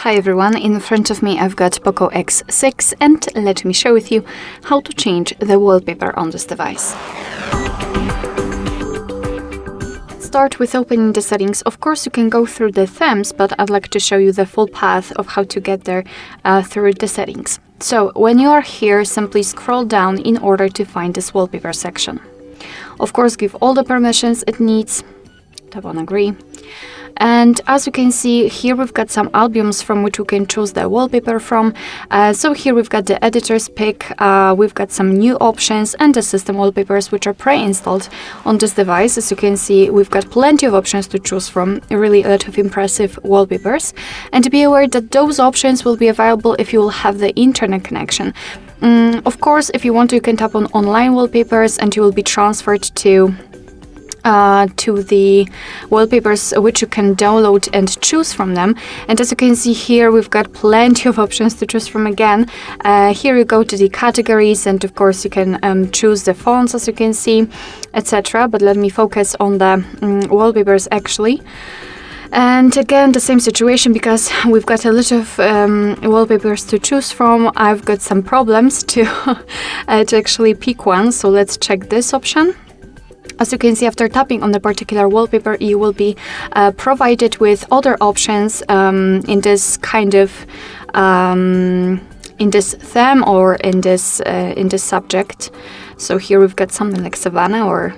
Hi everyone, in front of me I've got POCO X6 and let me share with you how to change the wallpaper on this device. Start with opening the settings. Of course you can go through the themes, but I'd like to show you the full path of how to get there through the settings. So when you are here, simply scroll down in order to find this wallpaper section. Of course, give all the permissions it needs, tap on agree. And as you can see, here we've got some albums from which we can choose the wallpaper from. So here we've got the editor's pick, we've got some new options and the system wallpapers which are pre-installed on this device. As you can see, we've got plenty of options to choose from, really a lot of impressive wallpapers. And be aware that those options will be available if you will have the internet connection. Of course, if you want to, you can tap on online wallpapers and you will be transferred to the wallpapers which you can download and choose from them. And as you can see here, we've got plenty of options to choose from again. Here you go to the categories and of course you can choose the fonts, as you can see, etc. But let me focus on the wallpapers actually. And again, the same situation, because we've got a lot of wallpapers to choose from. I've got some problems to actually pick one, so let's check this option. As you can see, after tapping on the particular wallpaper, you will be provided with other options in this kind of in this theme or in this subject. So here we've got something like Savannah or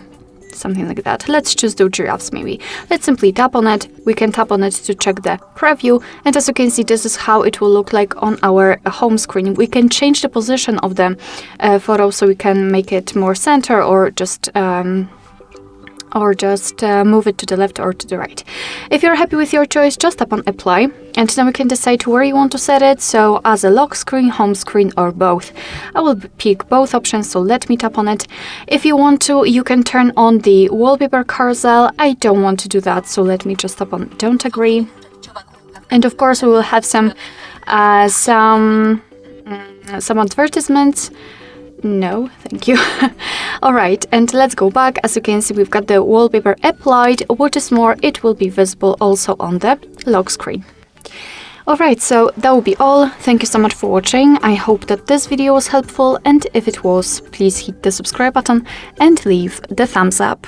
something like that. Let's just do giraffes maybe. Let's simply tap on it. We can tap on it to check the preview, and as you can see, this is how it will look like on our home screen. We can change the position of the photo, so we can make it more center or just move it to the left or to the right. If you're happy with your choice, just tap on apply, and then we can decide where you want to set it, so as a lock screen, home screen, or both. I will pick both options, so let me tap on it. If you want to, you can turn on the wallpaper carousel. I don't want to do that, so let me just tap on don't agree. And of course we will have some advertisements. No, thank you. Alright, and let's go back. As you can see, we've got the wallpaper applied. What is more, it will be visible also on the lock screen. Alright, so that will be all. Thank you so much for watching. I hope that this video was helpful, and if it was, please hit the subscribe button and leave the thumbs up.